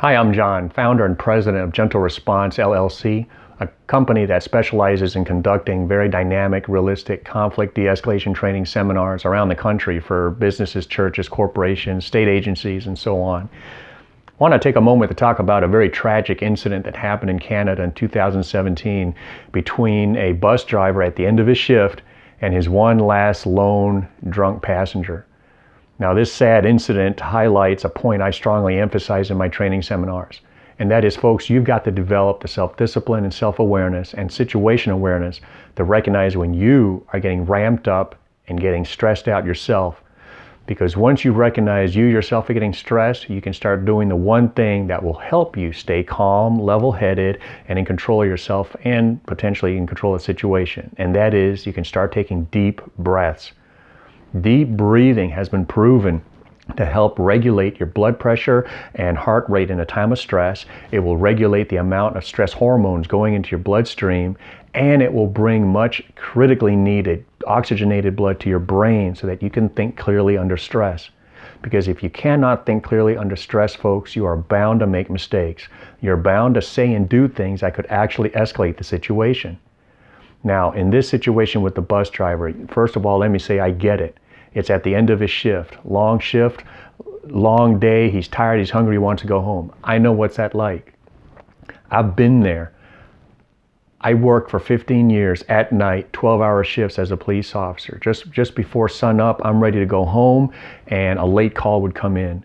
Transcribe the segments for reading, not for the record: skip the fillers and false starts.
Hi, I'm John, founder and president of Gentle Response LLC, a company that specializes in conducting very dynamic, realistic conflict de-escalation training seminars around the country for businesses, churches, corporations, state agencies, and so on. I want to take a moment to talk about a very tragic incident that happened in Canada in 2017 between a bus driver at the end of his shift and his one last lone drunk passenger. Now, this sad incident highlights a point I strongly emphasize in my training seminars, and that is, folks, you've got to develop the self-discipline and self-awareness and situation awareness to recognize when you are getting ramped up and getting stressed out yourself. Because once you recognize you yourself are getting stressed, you can start doing the one thing that will help you stay calm, level-headed, and in control of yourself and potentially in control of the situation. And that is, you can start taking deep breaths. Deep breathing has been proven to help regulate your blood pressure and heart rate in a time of stress. It will regulate the amount of stress hormones going into your bloodstream, and it will bring much critically needed oxygenated blood to your brain so that you can think clearly under stress. Because if you cannot think clearly under stress, folks, you are bound to make mistakes. You're bound to say and do things that could actually escalate the situation. Now, in this situation with the bus driver, first of all, let me say I get it. It's at the end of his shift, long day, he's tired, he's hungry, he wants to go home. I know what's that like. I've been there. I worked for 15 years at night, 12-hour shifts as a police officer. Just before sun up, I'm ready to go home, and a late call would come in.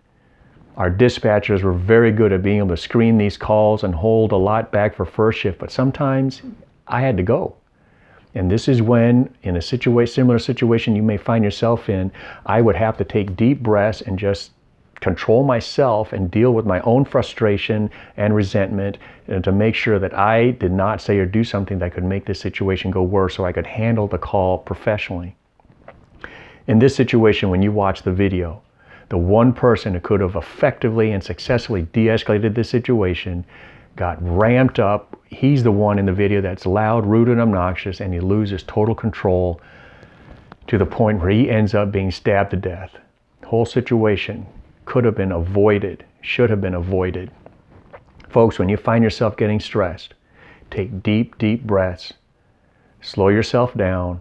Our dispatchers were very good at being able to screen these calls and hold a lot back for first shift, but sometimes I had to go. And this is when, in a similar situation you may find yourself in, I would have to take deep breaths and just control myself and deal with my own frustration and resentment, and to make sure that I did not say or do something that could make this situation go worse, so I could handle the call professionally. In this situation, when you watch the video, the one person who could have effectively and successfully de-escalated this situation got ramped up. He's the one in the video that's loud, rude, and obnoxious, and he loses total control to the point where he ends up being stabbed to death. The whole situation could have been avoided, should have been avoided. Folks, when you find yourself getting stressed, take deep, deep breaths, slow yourself down,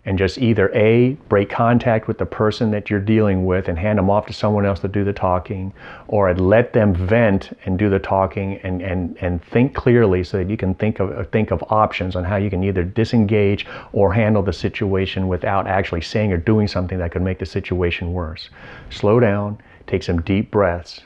and just either A, break contact with the person that you're dealing with and hand them off to someone else to do the talking, or let them vent and do the talking and think clearly so that you can think of options on how you can either disengage or handle the situation without actually saying or doing something that could make the situation worse. Slow down, take some deep breaths,